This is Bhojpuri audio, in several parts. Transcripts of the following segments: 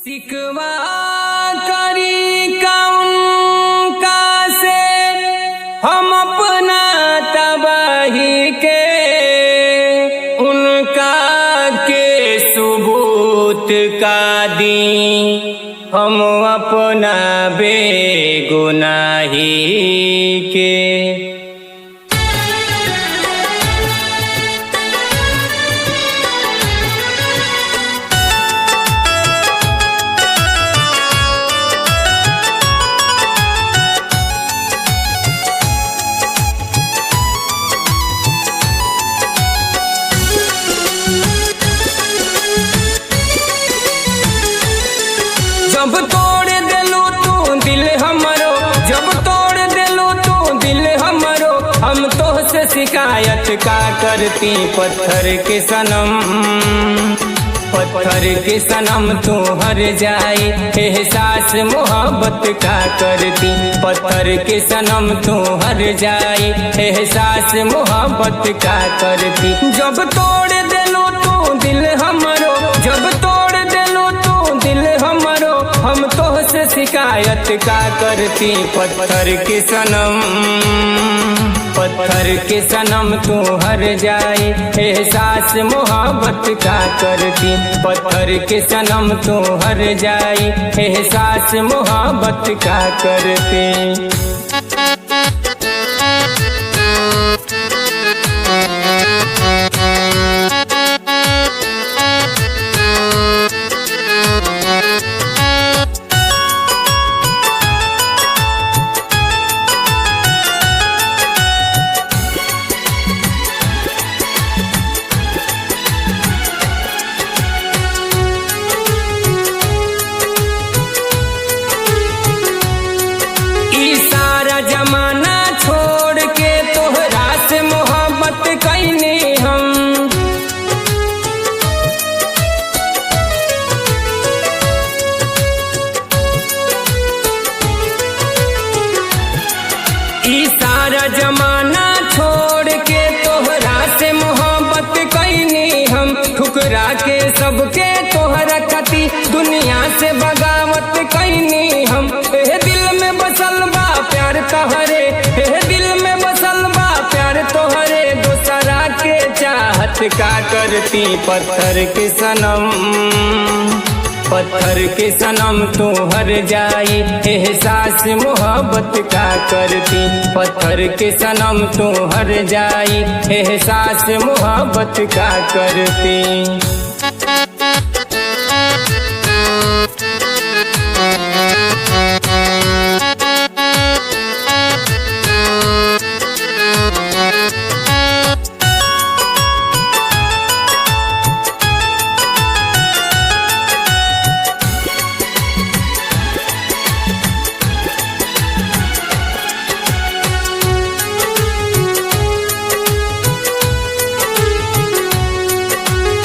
सिकवा करी कौन का से हम अपना तबाही के उनका के सबूत का दी हम अपना बेगुनाही के। जब तोड़ देलू तू दिल हमरो, जब तोड़ देलू तू दिल हमरो, हम तोहसे शिकायत का करती पत्थर के सनम। पत्थर के सनम तू हर जाए एहसास मोहब्बत का करती। पत्थर के सनम तू हर जाए एहसास मोहब्बत का करती। जब तोड़ देलू तू दिल हमरो, जब तोड़ देलू तू दिल हमरो, हम तोहसे शिकायत का करती पत्थर के सनम। पत्थर के सनम तू हर जाए एहसास मोहब्बत का करती। पत्थर के सनम तू हर जाए एहसास मोहब्बत का करती। जमाना छोड़ के तोहरा से मोहब्बत कैने हम, ई सारा जमाना छोड़ के तोहरा से मोहब्बत कैने हम। ठुकरा के सबके तोहरा कती दुनिया से बगावत कैने हम। दिल में बसल बा प्यार तोहरे, दिल में बसल बा प्यार तोहरे, दूसरा के चाहत का करती पत्थर के सनम। पत्थर के सनम तू हर जाए एहसास मोहब्बत का करती। पत्थर के सनम तू हर जाए एहसास मोहब्बत का करती।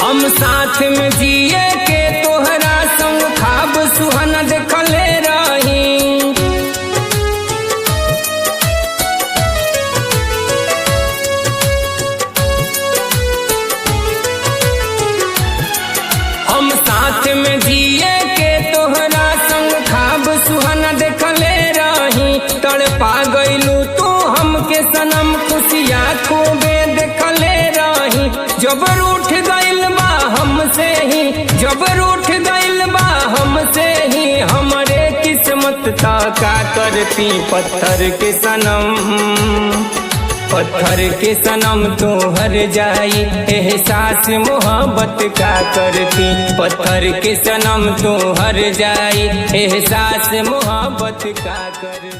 हम साथ में जिए के तोहरा संग खाब सुहाना देखले रही। हम साथ में जिए के तोहरा संग खाब सुहाना देखले रही। तड़पा गइलू तू हमके सनम खुशियाँ खूबे देखले रही। जब रूठ गइल बा हमसे ही, जब रूठ गइल बा हमसे ही, हमरे किस्मत ता का करती पत्थर के सनम। पत्थर के सनम तू हर जाए एहसास मोहब्बत का करती। पत्थर के सनम तू हर जाए एहसास मोहब्बत का करती।